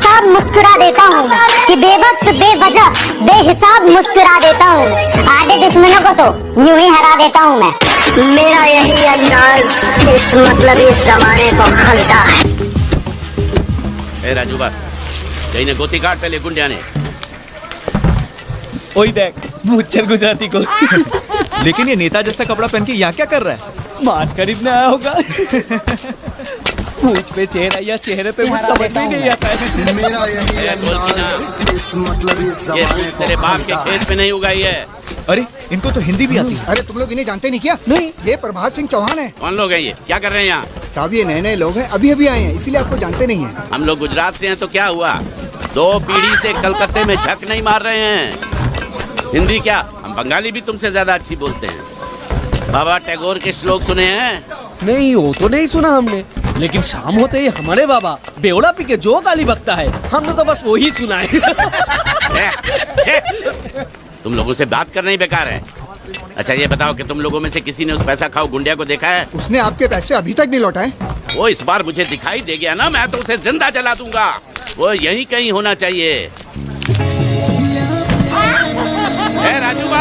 बेहिसाब मुस्कुरा देता हूँ कि बेवक्त बेवजह बेहिसाब मुस्कुरा देता हूँ। आधे दुश्मनों को तो यूं ही हरा देता हूँ मैं। मेरा यही अंदाज इस मतलब इस जमाने को खलता है। ए राजूबा, जईने गोती काट पहले गुंडिया ने। ओए देख मुच्चर गुजराती को। लेकिन ये नेता जैसा कपड़ा पहन के यहाँ क्या कर रहा है? मांस खरीदने आया होगा। मुझ पे चेहरा या चेहरे पे कुछ समझ में नहीं आता है। मेरा यही ये तेरे बाप के खेत पे नहीं उगाई है। अरे इनको तो हिंदी भी आती है। अरे तुम लोग इन्हें जानते नहीं क्या? नहीं। ये प्रभात सिंह चौहान है। कौन लोग हैं ये? क्या कर रहे हैं यहाँ? साहब ये नए नए लोग हैं, अभी अभी आए हैं, इसीलिए आपको जानते नहीं हैं। हम लोग गुजरात से हैं तो क्या हुआ? 2 पीढ़ी से कलकत्ते में झक नहीं मार रहे हैं। हिंदी क्या, हम बंगाली भी तुमसे ज्यादा अच्छी बोलते हैं। बाबा टैगोर के श्लोक सुने हैं? नहीं, वो तो नहीं सुना हमने, लेकिन शाम होते ही हमारे बाबा बेवड़ा पी के जो गाली बकता है हमने तो बस वो ही सुना है। तुम लोगों से बात करना ही बेकार है। अच्छा ये बताओ कि तुम लोगों में से किसी ने उस पैसा खाओ गुंडिया को देखा है? उसने आपके पैसे अभी तक नहीं लौटाए। वो इस बार मुझे दिखाई दे गया ना, मैं तो उसे जिंदा जला दूंगा। वो यहीं कहीं होना चाहिए। ए राजूबा,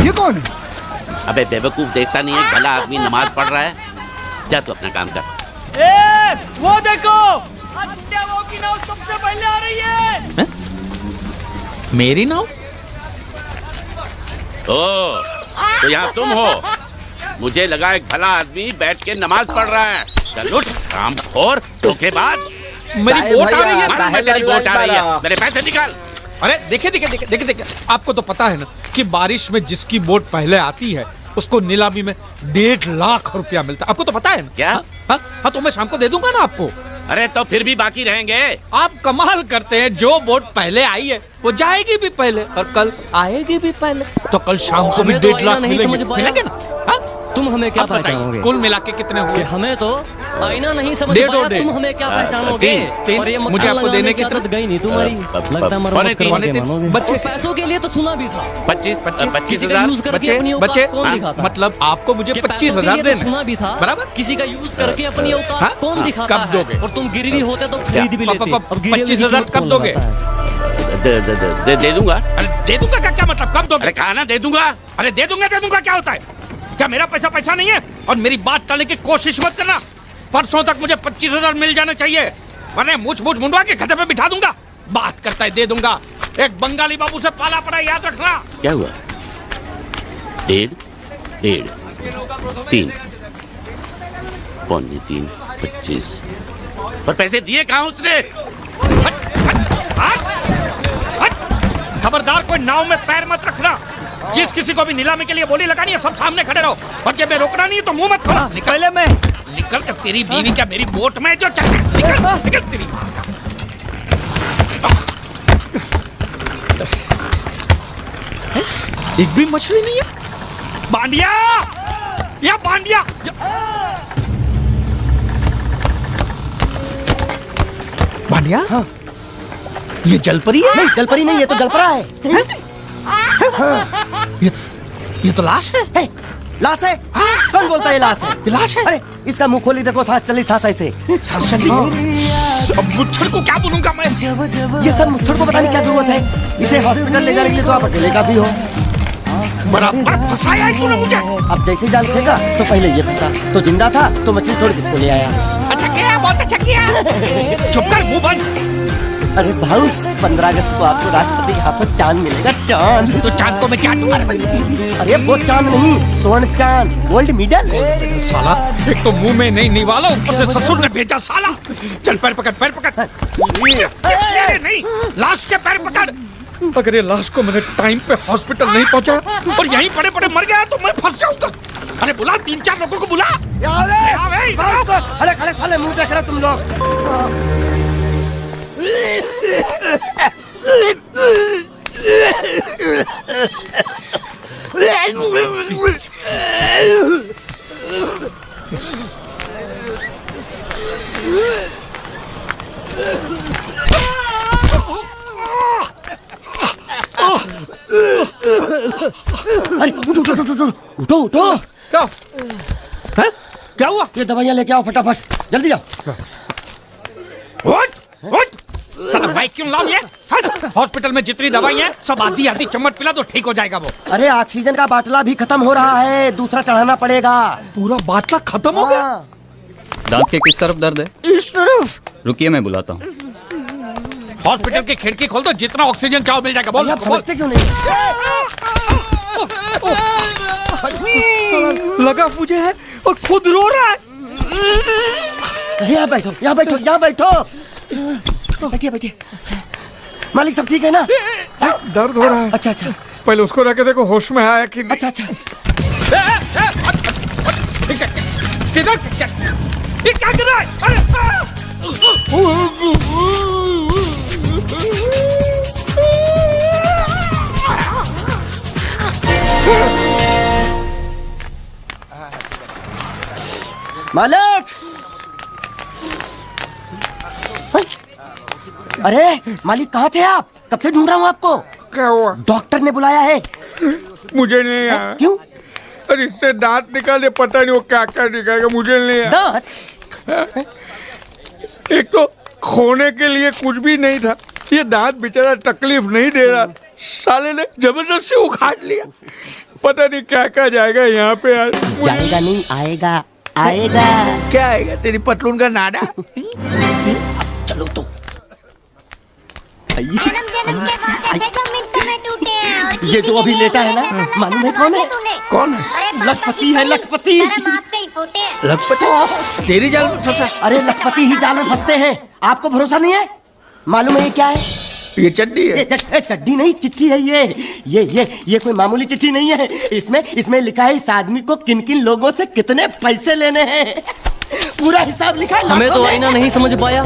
ये कौन है? अबे बेवकूफ, देखता नहीं है भला आदमी नमाज पढ़ रहा है। जा तू अपना काम कर। वो देखो, वो की नाव सबसे पहले आ रही है। मेरी नाव? ओ, तो यहाँ तुम हो? मुझे लगा एक भला आदमी बैठ के नमाज पढ़ रहा है। चल उठ, कामखोर, धोखेबाज। मेरी बोट आ रही है। मालूम है तेरी बोट आ रही है। मेरे पैसे निकाल। अरे देखिए, आपको तो पता है ना कि बारिश में जिसकी बोट पहले आती है उसको नीलामी में 1.5 लाख रुपया मिलता है। आपको तो पता है ना? क्या? हाँ, तो मैं शाम को दे दूंगा ना आपको। अरे तो फिर भी बाकी रहेंगे। आप कमाल करते हैं, जो बोट पहले आई है वो जाएगी भी पहले और कल आएगी भी पहले। तो कल शाम को भी 1.5 लाख मिलेंगे ना? हाँ? तुम हमें क्या पहचानोगे? कुल मिला के कितने हुए? हमें तो आईना नहीं समझ पाया, तुम हमें क्या पहचानोगे? तीन। और ये मुझे आपको देने की आदत गई नहीं तुम्हारी। लगता मरम्मत करवा के मानोगे। बच्चे पैसों के लिए तो सुना भी था। 25,000 यूज करके अपनी औकात कौन दिखाता? मतलब आपको मुझे 25,000 देने? सुना भी था बराबर। किसी का यूज करके अपनी औकात कौन दिखाता कब दोगे? और तुम गिरवी होते तो खरीद भी लेते। 25,000 कब दोगे? दे दूंगा। अरे दे दूंगा क्या मतलब? कब दोगे? अरे कहा ना दे दूंगा। अरे दे दूंगा क्या होता है? क्या मेरा पैसा नहीं है? और मेरी बात टालने की कोशिश मत करना। परसों तक मुझे 25,000 मिल जाने चाहिए, वरना मूछ मुंडवा के गधे पे बिठा दूंगा। बात करता है दे दूंगा। एक बंगाली बाबू से पाला पड़ा, याद रखना। क्या हुआ? 1.5, 3, 3, 25। पर पैसे दिए कहाँ उसने? खबरदार, कोई नाव में पैर मत रखना। जिस किसी को भी नीलामी के लिए बोली लगानी है, सब सामने खड़े रहो। और जब मैं रोकना नहीं है तो मुंह मत खोलो। निकल मैं निकल कर तेरी बीवी क्या मेरी बोट में जो चल निकल तेरी। एक भी मछली नहीं है। बांडिया, या बांडिया, बांडिया। हाँ। ये जलपरी है? नहीं, जलपरी नहीं, ये तो जलपरा है। ये तो लाश है। लाश है? कौन बोलता है लाश है? लाश है? अरे इसका मुंह खोली देखो, सांस चली, सांस ऐसे। सांस चली? अब मुच्छड़ को क्या बोलूंगा मैं? ये सब मुच्छड़ को बताने की क्या जरूरत है? इसे हॉस्पिटल ले जाने के लिए तो आप अकेले काफी हो। बराबर फंसाया है तूने मुझे। अब जैसे जाल फेंका तो पहले ये फंसा, तो जिंदा था तो मछली छोड़ के इसको ले आया। अच्छा किया, बहुत अच्छा किया। चुप कर, मुंह बंद। अरे भाऊ, 15 अगस्त को आपको राष्ट्रपति के हाथों चांद मिलेगा। चांद तो चांद को मैं चाटूंगा। अरे वो चांद नहीं, स्वर्ण चांद, गोल्ड मेडल। साला, एक तो मुंह में नहीं निवाला, ऊपर से ससुर ने भेजा। साला चल, पैर पकड़। नहीं, लाश के पैर पकड़। अगर ये लाश को मैंने टाइम पे हॉस्पिटल नहीं पहुंचाया और यहीं पड़े पड़े मर गया तो मैं फंस जाऊंगा। अरे बुला, 3-4 लोगों को बुला। अरे खड़े साले मुंह देख रहे तुम लोग। अरे उठो उठो उठो उठो उठो उठो। क्या है? क्या हुआ? ये दवाइयाँ लेके आओ फटाफट, जल्दी जाओ। उठ उठ साला बाइक क्यों लाओ ये? हॉस्पिटल में जितनी दवाई हैं सब आधी आधी चम्मच पिला दो, ठीक हो जाएगा वो। अरे ऑक्सीजन का बाटला भी खत्म हो रहा है, दूसरा चढ़ाना पड़ेगा। पूरा बाटला खत्म हो गया? हाँ। दांत के किस तरफ दर्द है? इस तरफ। रुकिए मैं बुलाता हूँ। हॉस्पिटल की खिड़की खोल दो, जितना ऑक्सीजन चाहो मिल जाएगा। बोल आप समझते क्यों नहीं? लगा मुझे है और खुद रो रहा है। यहाँ बैठो, यहाँ बैठो, यहाँ बैठो। बैठिए बैठिए। मालिक सब ठीक है ना? दर्द हो रहा है। अच्छा अच्छा पहले उसको रख के देखो होश में आया कि नहीं। अच्छा अच्छा। ये क्या कर रहा है? मालिक! अरे मालिक कहाँ थे आप? कब से ढूंढ रहा हूँ आपको। क्या हुआ? डॉक्टर ने बुलाया है। मुझे नहीं आया। क्यों? अरे इससे दांत निकाले, पता नहीं वो क्या क्या निकालेगा, मुझे नहीं आया। दांत? एक तो खोने के लिए कुछ भी नहीं था, ये दांत बेचारा तकलीफ नहीं दे रहा, साले ने जबरदस्ती उखाड़ लिया। पता नहीं क्या क्या जाएगा यहाँ पे यार। जाएगा नहीं, आएगा आएगा। क्या आएगा? तेरी पतलून का नाडा। चलो तो। जन्म जन्म के बाद ऐसे जो मिनटों में टूटे हैं और ये जो अभी लेटा है ना, मालूम है कौन है? कौन है? अरे बाबा लखपति की है, कसम, लखपति। धर्म आपके ही पोते हैं। लखपति तेरी जाल में फंसा। अरे लखपति ही जाल में फंसते हैं, आपको भरोसा नहीं है? मालूम है ये क्या है? ये चड्डी है। ये चड्डी नहीं, चिट्ठी है ये कोई मामूली चिट्ठी नहीं है। इसमें लिखा है इस आदमी को किन किन लोगों से कितने पैसे लेने हैं, पूरा हिसाब लिखा है। हमें तो आईना नहीं समझ पाया,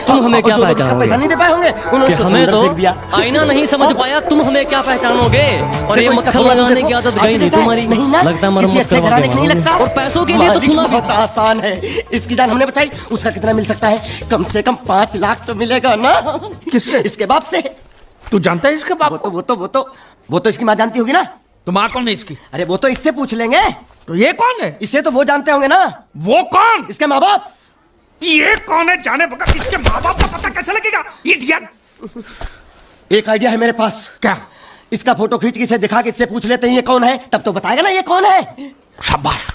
तुम हमें क्या पैसा पहचानोगे? नहीं दे पाए होंगे, उन्होंने कि उसको हमें अंदर तो फेंक दिया। आईना नहीं समझ पाया, तुम हमें क्या पहचानोगे? और ये देखो, इसका मक्खन थोड़ा लगाने देखो, की आदत आपके गई नहीं जैसा तुम्हारी। नहीं ना? लगता है किसी मरम्मत अच्छे करवा घराने के का नहीं मारोगे। लगता। और पैसों के लिए तो मालिक सुना भी बहुत आसान है। इसकी जान हमने बचाई, उसका कितना मिल सकता है? कम से कम 5 लाख तो मिलेगा ना। किससे? इसके बाप से। तू जानता है इसके बाप को? वो तो इसकी माँ जानती होगी ना। तो माँ कौन है इसकी? अरे वो तो इससे पूछ लेंगे। तो ये कौन है? इसे तो वो जानते होंगे ना। वो कौन? इसके माँ बाप। ये कौन है जाने बगैर इसके माँ बाप का पता कैसे लगेगा? इडियट! एक आइडिया है मेरे पास। क्या? इसका फोटो खींच के इसे दिखा के इससे पूछ लेते हैं ये कौन है, तब तो बताएगा ना ये कौन है। शाबाश।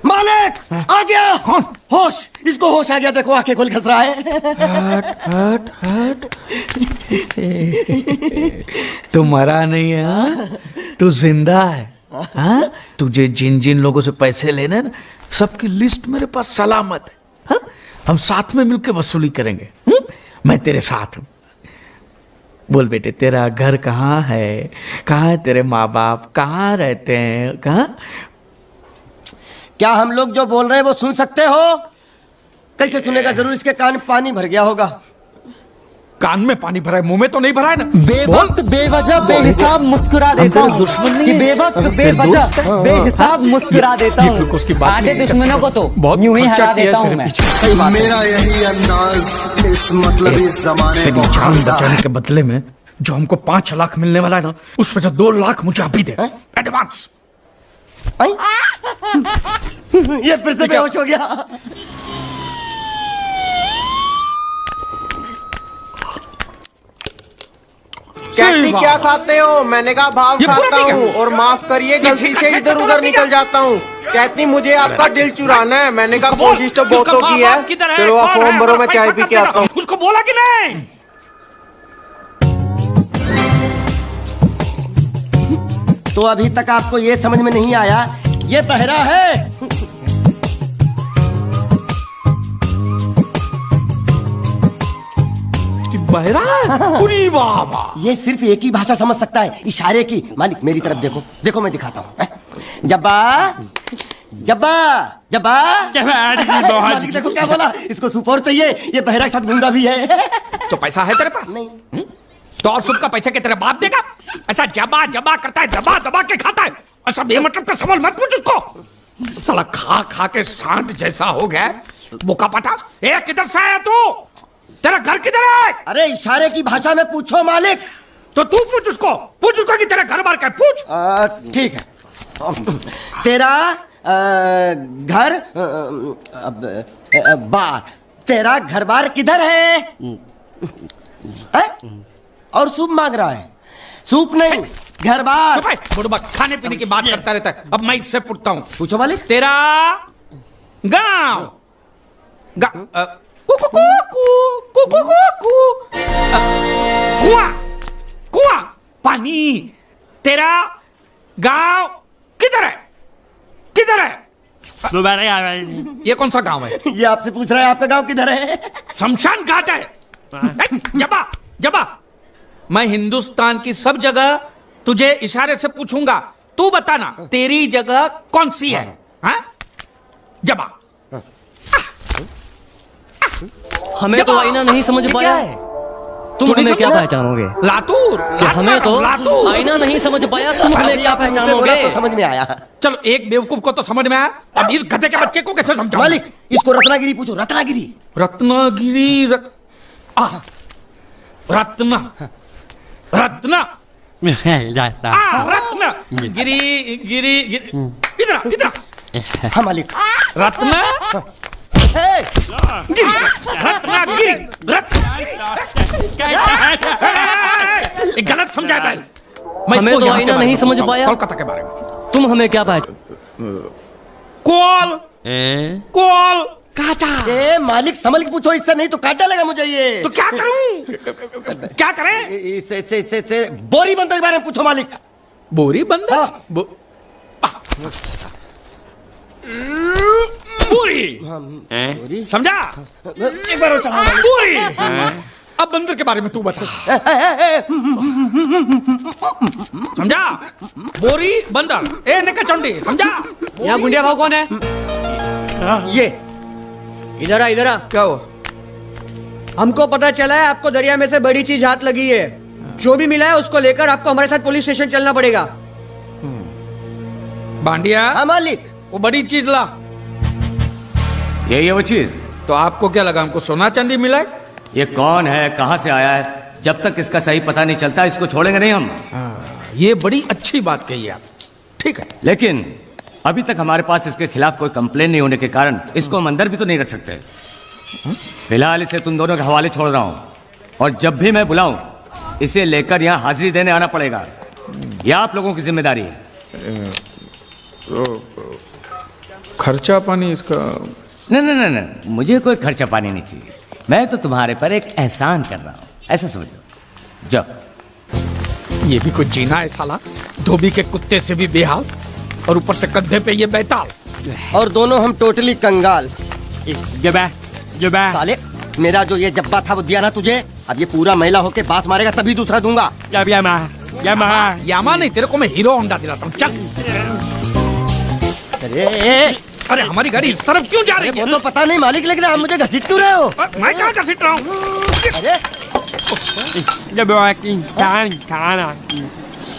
मालिक आ गया। कौन? होश, इसको होश आ गया, देखो आंखें खोल खस रहा है। हट। तू मरा नहीं है, हाँ? तू जिंदा है, हाँ? तुझे जिन जिन लोगों से पैसे लेने ना, सबकी लिस्ट मेरे पास सलामत है, हाँ? हम साथ में मिलकर वसूली करेंगे, मैं तेरे साथ हूँ। बोल बेटे, तेरा घर कहाँ है? कहाँ है तेरे माँ बाप? कहाँ रहते हैं? कहाँ? क्या हम लोग जो बोल रहे हैं वो सुन सकते हो? कैसे सुनेगा? जरूर इसके कान में पानी भर गया होगा। कान में पानी भरा है, मुंह में तो नहीं भरा है ना? बेवक्त बेवजह बेहिसाब मुस्कुरा देता हूँ। दुश्मन नहीं कि है। बेवक्त तेरे दोस्त बेवजह है। बेहिसाब मुस्कुरा देता ये हूँ। ग्लूकोज की बात आधे नहीं, दुश्मनों को तो बहुत यूं ही खर्चा हरा किया है देता हूँ तेरे मैं। पीछे। मेरा यही अंदाज इस मतलब इस जमाने तेरी को जान खाता बचाने है। के बदले में जो हमको 5 लाख मिलने वाला है ना, उसमें से 2 लाख मुझे अभी दे एडवांस। ये फिर से बेहोश हो गया। कैसी क्या खाते हो? मैंने कहा भाव ये पूरा खाता पी हूँ गया। और माफ करिए गलती से इधर उधर निकल जाता हूँ। कहती मुझे आपका दिल चुराना है। मैंने कहा कोशिश तो बहुतों की है। चलो आप फॉर्म भरो, मैं चाय पी के आता हूँ। उसको बोला कि नहीं? तो अभी तक आपको ये समझ में नहीं आया, ये बहरा है। बहरा है? उरी बाबा। ये सिर्फ एक ही भाषा समझ सकता है, इशारे की। मालिक मेरी तरफ देखो, देखो मैं दिखाता हूँ। जब्बा जब्बा जब्बा। मालिक देखो क्या बोला, इसको सुपर चाहिए, ये बहरा के साथ गूंगा भी है। तो पैसा है तेरे पास? नहीं। तो और सूप का पैसा क्या तेरे बाप देगा? ऐसा जबा जबा करता है, दबा दबा के खाता है। ऐसा बेमतलब का सवाल मत पूछ उसको। साला खा खा के सांड जैसा हो गया, बोका पटा। ए किधर से आया तू? तेरा घर किधर है? अरे इशारे की भाषा में पूछो मालिक। तो तू पूछ उसको कि तेरा घर बार क्या, पूछ। ठीक है। तेरा घर बार, तेरा घर बार किधर है? और सूप मांग रहा है। सूप नहीं, घर बार। बुढ़बा खाने पीने की बात करता रहता है। अब मैं इससे पूछता हूँ। पूछो मालिक। तेरा गाँव कुआं पानी, तेरा गांव किधर है? किधर है? ये कौन सा गांव है? ये आपसे पूछ रहा है आपका गांव किधर है? शमशान घाट है। जबा जबा, मैं हिंदुस्तान की सब जगह तुझे इशारे से पूछूंगा, तू बताना तेरी जगह कौन सी है? हाँ? जबा। हमें तो आईना नहीं समझ पाया। तुम हमें क्या पहचानोगे? लातूर। हमें तो आईना नहीं समझ पाया, तुम हमें क्या पहचानोगे? तो समझ में आया। चलो एक बेवकूफ को तो समझ में आया, अब इस गधे के बच्चे को कैसे समझाऊं? मालिक इसको रत्नागिरी पूछो। रत्नागिरी। रत्नागिरी रत्न गिरी गिरी इधर इधर। हाँ मालिक। रत्न गिरी, रत्नागिरी, गलत समझा भाई। हमें तो आईना नहीं समझ पाया। कोलकाता के बारे में तुम हमें क्या पहचान? कोल काटा। ए मालिक समझ के पूछो, इससे नहीं तो काटा लगा मुझे ये। तो क्या करूं? क्या करें? इससे बोरी बंदर के बारे में पूछो मालिक। बोरी बंदर? हाँ। बोरी समझा? एक बार और चढ़ा बोरी। अब बंदर के बारे में तू बता। समझा? बोरी बंदर। ए नकाचंडी, समझा? यहाँ गुंडिया भाव कौन है? ये इधर आ, इधर आ। क्या हो? हमको पता चला है आपको दरिया में से बड़ी चीज हाथ लगी है। जो भी मिला है उसको लेकर आपको हमारे साथ पुलिस स्टेशन चलना पड़ेगा। बांडिया। हाँ मालिक। वो बड़ी चीज ला। यही है वो चीज? तो आपको क्या लगा हमको सोना चांदी मिला है? ये कौन है, कहाँ से आया है? जब तक इसका सही पता नहीं चलता इसको छोड़ेंगे नहीं हम। ये बड़ी अच्छी बात कही आप। ठीक है, लेकिन अभी तक हमारे पास इसके खिलाफ कोई कंप्लेन नहीं होने के कारण इसको हम अंदर भी तो नहीं रख सकते। फिलहाल इसे तुम दोनों के हवाले छोड़ रहा हूँ, और जब भी मैं बुलाऊं इसे लेकर यहाँ हाजिरी देने आना पड़ेगा। यह आप लोगों की जिम्मेदारी है। खर्चा पानी इसका? नहीं, मुझे कोई खर्चा पानी नहीं चाहिए। मैं तो तुम्हारे पर एक एहसान कर रहा हूँ, ऐसा समझो। जाओ। ये भी कुछ जीना है साला, धोबी के कुत्ते से भी बेहाल, और ऊपर से कंधे पे ये बैताल। और दोनों हम टोटली कंगाल। जबा साले मेरा जो ये जब्बा था वो दिया ना तुझे, अब ये पूरा महिला होके बास मारेगा तभी दूसरा दूंगा। यामा नहीं, तेरे को मैं हीरो होंडा दिलाता हूँ। चल। अरे हमारी गाड़ी इस तरफ क्यों जा रही है? वो तो पता नहीं मालिक, लेकिन आप मुझे घसीट क्यों रहे हो? मैं क्या घसीट रहा हूँ?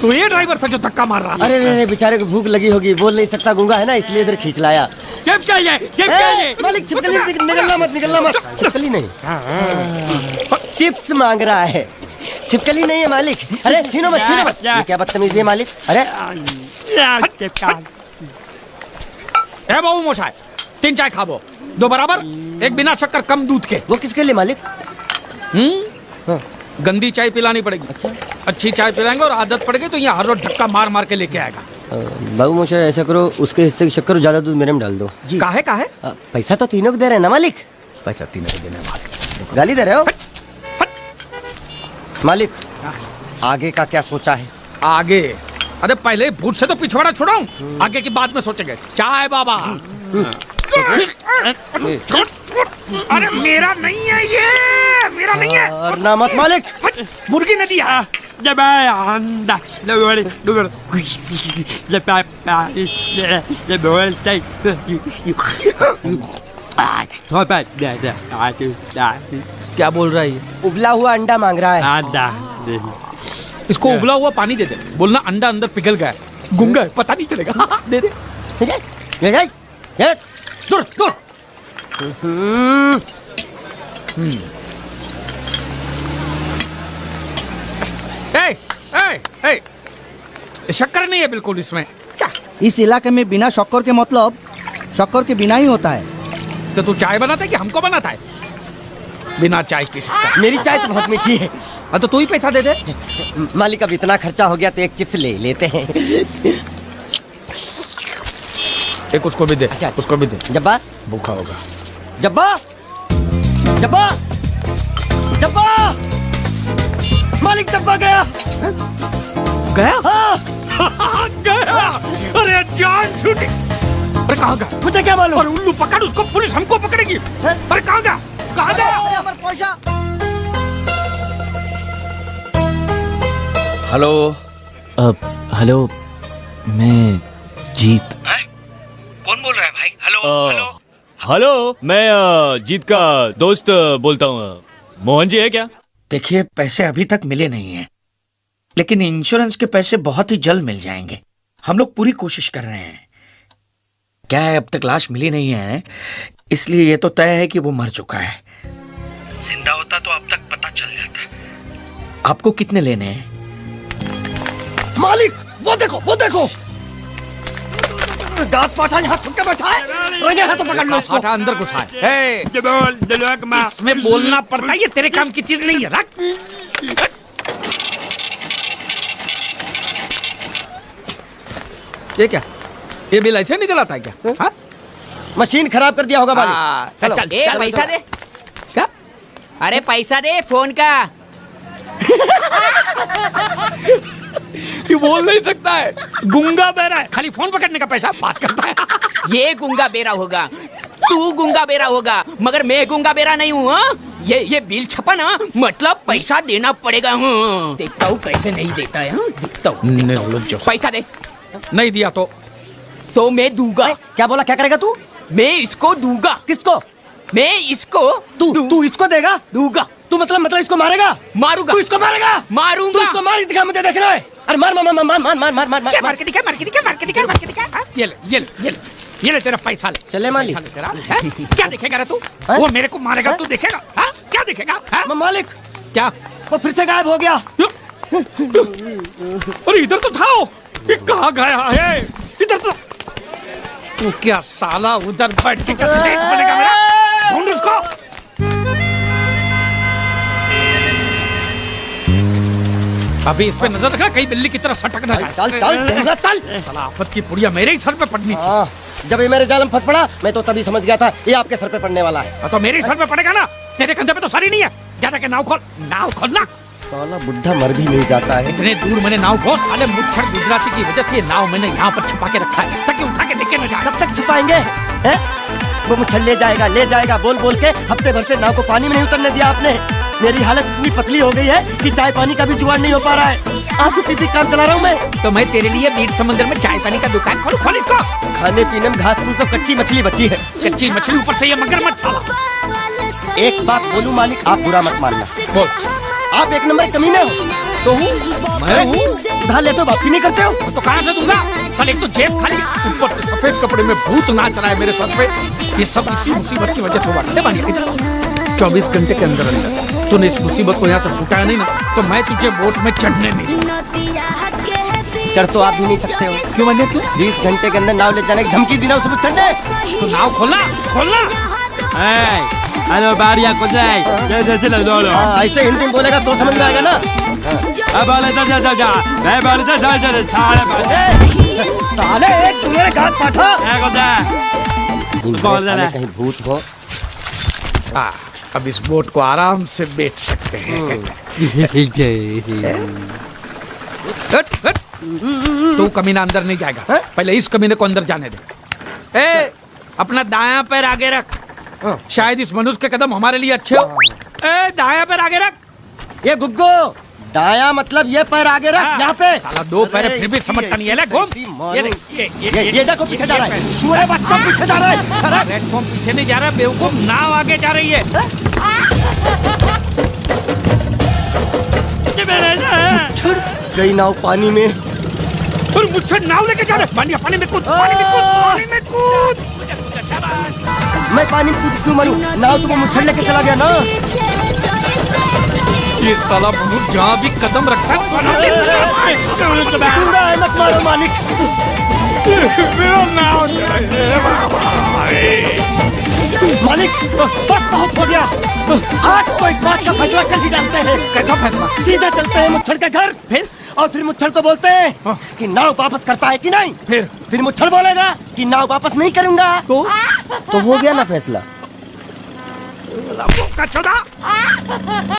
तो ये ड्राइवर था जो धक्का मार रहा। अरे बेचारे को भूख लगी होगी, बोल नहीं सकता, गूंगा है ना, इसलिए इधर खींच लाया। मालिक छिपकली निकलना मत। छिपकली नहीं, चिप्स मांग रहा है, छिपकली नहीं है मालिक। अरे छीनो मत। ये क्या बदतमीजी है मालिक? अरे ए बाबू मोशाय, 3 चाय खाबो, 2 बराबर, 1 बिना शक्कर कम दूध के। वो किसके लिए मालिक? गंदी चाय पिलानी पड़ेगी। अच्छा, अच्छी चाय पिलाएंगे और आदत पड़ गई तो यहाँ हर रोज धक्का मार मार के लेके आएगा। बाबू मोशाय ऐसा करो, उसके हिस्से की शक्कर ज्यादा दूध मेरे में डाल दो। काहे? पैसा तो तीनों को दे रहे हैं ना मालिक? पैसा तीनों को देने वाले गाली दे रहे हो मालिक? आगे का क्या सोचा है? आगे? अरे पहले भूत से तो पिछवाड़ा छुड़ाऊं, आगे की बात में सोचेंगे। चाय बाबा। अरे मेरा नहीं है ये, मेरा नहीं है। और ना मत मालिक। मुर्गी ने दिया। क्या बोल रहा है ये? उबला हुआ अंडा मांग रहा है। इसको उबला हुआ पानी दे दे, बोलना अंडा अंदर पिघल गया है, गूंगा है, पता नहीं चलेगा। दे दे। दूर दूर। शक्कर नहीं है बिल्कुल इसमें। क्या इस इलाके में बिना शक्कर के मतलब शक्कर के बिना ही होता है। तो तू चाय बनाता है कि हमको बनाता है? बिना चाय की शक्कर। मेरी चाय तो बहुत मीठी है। तो तू ही पैसा दे दे। मालिक अब इतना खर्चा हो गया तो एक चिप्स ले लेते हैं। एक उसको भी दे। अच्छा, उसको भी दे। जब्बा भूखा होगा। जब्बा जब्बा जब्बा मालिक जब्बा गया। गया? हाँ। गया। अरे जान छूटी। अरे कहाँ गया? मुझे क्या मालूम? अरे उल्लू पकड़ उसको, पुलिस हमको पकड़ेगी। अरे कहाँ गया? कहाँ गया? पैसा। हेलो। हेलो, मैं जीत। कौन बोल रहा है भाई? हेलो। हेलो, मैं जीत का दोस्त बोलता हूँ। मोहन जी है क्या? देखिए, पैसे अभी तक मिले नहीं हैं, लेकिन इंश्योरेंस के पैसे बहुत ही जल्द मिल जाएंगे। हम लोग पूरी कोशिश कर रहे हैं। क्या है, अब तक लाश मिली नहीं है, इसलिए ये तो तय है कि वो मर चुका है। जिंदा होता तो अब तक पता चल जाता। आपको कितने लेने हैं? मालिक वो देखो, वो देखो। दांत पाठा यहाँ छुप के बैठा है। तो पकड़ लो इसको। पाठा अंदर घुसा है। इसमें बोलना पड़ता है, ये तेरे काम की चीज नहीं है। रख। ये क्या? ये बिल ऐसे निकल आता है क्या? हाँ? मशीन खराब कर दिया होगा मालिक। चल चल, चल पैसा दे। क्या? अरे पैसा दे फोन का। ये बोल नहीं सकता है, गुंगा बहरा है, खाली फोन पकड़ने का पैसा बात करता है। ये गुंगा बेरा होगा, तू गुंगा बेरा होगा, मगर मैं गुंगा बेरा नहीं हूँ। ये बिल छपा ना, मतलब पैसा देना पड़ेगा। देखता हूँ कैसे नहीं देता है। देखता हूँ। पैसा दे। नहीं दिया तो मैं दूंगा। क्या बोला? क्या करेगा तू? मैं इसको दूंगा। किसको? मैं इसको। तू इसको देगा? दूंगा। तू मतलब इसको मारेगा? मारूंगा। तू इसको मारेगा? मारूंगा। तू इसको मार दिखा, मुझे देखना है। अरे मार मार मार मार मार मार मार मार मार के दिखा, मार के दिखा, मार के दिखा, मार के दिखा। ये ले, ये ले, ये ले, ये ले तेरा पैसा ले। चले मालिक। पैसा ले तेरा। क्या देखेगा रे तू? वो मेरे को मारेगा, तू देखेगा? क्या देखेगा? मालिक क्या? वो फिर से गायब हो गया। अरे इधर तो था वो। ये कहाँ गया है? इधर तो। तू क्या साला उधर बैठ के सेठ बनेगा मेरा? ढूंढ उसको। अभी इस पे नजर रखना, कहीं बिल्ली की तरह सटक ना जाए। चल चल चल। साला आफत की पुड़िया मेरे ही सर पे पड़नी थी। जब ये मेरे जाल में फंस पड़ा, मैं तो तभी समझ गया था ये आपके सर पे पड़ने वाला है। तो मेरे ही सर पे पड़ेगा ना, तेरे कंधे पे तो सर ही नहीं है। जाने के नाव खोल, नाव खोलना। साला बुढ़ा मर भी नहीं जाता है। इतने दूर मैंने नाव खोल, साले मुच्छर गुजराती की वजह से ये नाव मैंने यहाँ पर छुपा के रखा है ताकि उठा के लेके न जाए। कब तक छुपाएंगे? वो मुच्छर ले जाएगा बोल बोल के हफ्ते भर से नाव को पानी में नहीं उतरने दिया आपने। मेरी हालत इतनी पतली हो गई है कि चाय पानी का भी जुगाड़ नहीं हो पा रहा है। आज पीपी काम चला रहा हूँ मैं। तो मैं तेरे लिए बीच समंदर में चाय पानी का दुकान खोलूं? खोल इसको। खाने पीने में घास फूस सब कच्ची मछली बची है। कच्ची मछली, ऊपर से ये मगरमच्छ साला। एक बात बोलूं मालिक, आप बुरा मत मानना। बोल। आप एक नंबर कमीने हो। तो हूँ मैं हूँ। उधार लेते हो, वापसी नहीं करते हो। तो कहाँ से दूंगा? साले एक तो जेब खाली, ऊपर से सफेद कपड़े में भूत नाच रहा है मेरे सर पे। ये सब इसी मुसीबत की वजह से हुआ। 24 घंटे के अंदर तूने इस मुसीबत को यहाँ से छुटाया नहीं ना, तो मैं तुझे बोट में चढ़ने नहीं दूंगा। चढ़ तो आप भी नहीं सकते हो। क्यों? मैंने क्यों? 20 घंटे के अंदर नाव ले जाने की धमकी दी ना उसमें चढ़ने। तो नाव खोलना, खोलना। हेलो बारिया कुछ ऐसे हिंदी में बोलेगा तो समझ में आएगा ना। साले एक तुम्हारे घात पाठा। कहीं भूत हो। अब इस बोट को आराम से बेच सकते हैं। तू कमीना अंदर नहीं जाएगा, पहले इस कमीने को अंदर जाने दे। ए, अपना दायां पैर आगे रख, शायद इस मनुष्य के कदम हमारे लिए अच्छे हो। ए, दायां पैर आगे रख। ये गुग्गो, दायां मतलब ये पैर आगे रख। यहाँ पे साला दो पैर फिर भी समझता नहीं है। ले घूम। ये देखो पीछे जा रहा है। सूरे बच्चा पीछे जा रहा है। प्लेटफॉर्म पीछे नहीं जा रहा, बेवकूफ, नाव आगे जा रही है। गई नाव पानी में। और मुझे नाव लेके जा रहे, पानी में कूद, पानी में कूद, पानी में कूद। मैं पानी में कूद क्यों मरूं? नाव तो वो मुझे लेके चला गया ना। ये साला मनुष्य जहाँ भी कदम रखता है गुंडा है, मत मारो मालिक। मालिक बस बहुत हो गया, आज तो इस बात का फैसला कर ही डालते हैं। कैसा फैसला? सीधा चलते हैं मुच्छड़ के घर, फिर मुच्छड़ को बोलते हैं कि नाव वापस करता है कि नहीं। फिर मुच्छड़ बोलेगा कि नाव वापस नहीं करूंगा, तो हो गया ना फैसला।